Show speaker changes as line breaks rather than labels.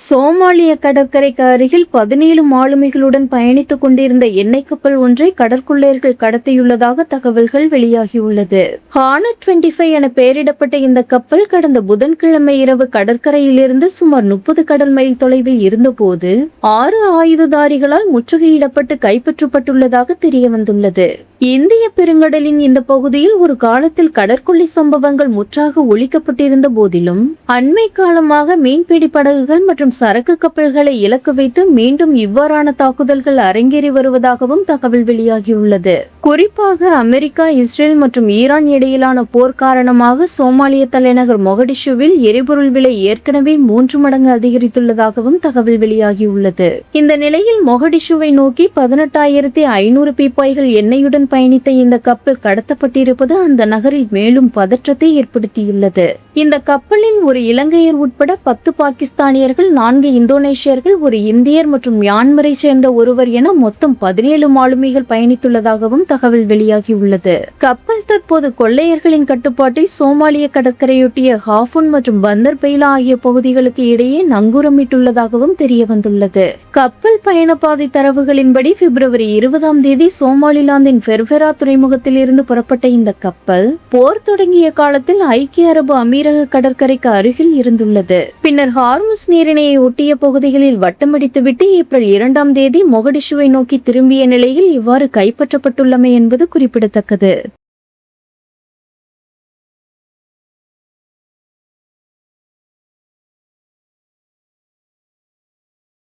சோமாலிய கடற்கரைக்கு அருகில் 17 மாலுமிகளுடன் பயணித்துக் கொண்டிருந்த எண்ணெய் கப்பல் ஒன்றை கடற்கொள்ளையர்கள் கடத்தியுள்ளதாக தகவல்கள் வெளியாகியுள்ளது. ஹானட் 25 என பெயரிடப்பட்ட இந்த கப்பல் கடந்த புதன்கிழமை இரவு கடற்கரையிலிருந்து சுமார் 30 கடல் மைல் தொலைவில் இருந்தபோது 6 ஆயுததாரிகளால் முற்றுகையிடப்பட்டு கைப்பற்றப்பட்டுள்ளதாக தெரியவந்துள்ளது. இந்திய பெருங்கடலின் இந்த பகுதியில் ஒரு காலத்தில் கடற்கொள்ளை சம்பவங்கள் முற்றாக ஒழிக்கப்பட்டிருந்த போதிலும் அண்மை காலமாக மீன்பிடி படகுகள் மற்றும் சரக்கு கப்பல்களை இலக்கு வைத்து மீண்டும் இவ்வாறான தாக்குதல்கள் அரங்கேறி வருவதாகவும் தகவல் வெளியாகியுள்ளது. குறிப்பாக அமெரிக்கா, இஸ்ரேல் மற்றும் ஈரான் இடையிலான போர் காரணமாக சோமாலிய தலைநகர் மொகடிஷுவில் எரிபொருள் விலை ஏற்கனவே 3 மடங்கு அதிகரித்துள்ளதாகவும் தகவல் வெளியாகியுள்ளது. இந்த நிலையில் மொகடிஷுவை நோக்கி 18,500 பீப்பாய்கள் எண்ணெயுடன் பயணித்த இந்த கப்பல் கடத்தப்பட்டிருப்பது அந்த நகரில் மேலும் பதற்றத்தை ஏற்படுத்தியுள்ளது. இந்த கப்பலில் ஒரு இலங்கையர் உட்பட 10 பாகிஸ்தானியர்கள், 4 இந்தோனேஷியர்கள், ஒரு இந்தியர் மற்றும் மியான்மரை சேர்ந்த ஒருவர் என மொத்தம் 17 மாலுமிகள் பயணித்துள்ளதாகவும் தகவல் வெளியாகியுள்ளது. கப்பல் தற்போது கொள்ளையர்களின் கட்டுப்பாட்டில் சோமாலிய கடற்கரையொட்டிய ஹாஃபுன் மற்றும் பந்தர் பெய்லா ஆகிய பகுதிகளுக்கு இடையே நங்கூரமிட்டுள்ளதாகவும் தெரியவந்துள்ளது. கப்பல் பயணப்பாதை தரவுகளின்படி பிப்ரவரி 20ஆம் தேதி சோமாலிலாந்தின் பெர்பெரா துறைமுகத்தில் இருந்து புறப்பட்ட இந்த கப்பல் போர் தொடங்கிய காலத்தில் ஐக்கிய அரபு அமீரக கடற்கரைக்கு அருகில் இருந்துள்ளது. பின்னர் ஹார்முஸ் நீரிணையை ஒட்டிய பகுதிகளில் வட்டமடித்துவிட்டு ஏப்ரல் 2ஆம் தேதி மொகடிஷுவை நோக்கி திரும்பிய நிலையில் இவ்வாறு கைப்பற்றப்பட்டுள்ளமை என்பது குறிப்பிடத்தக்கது.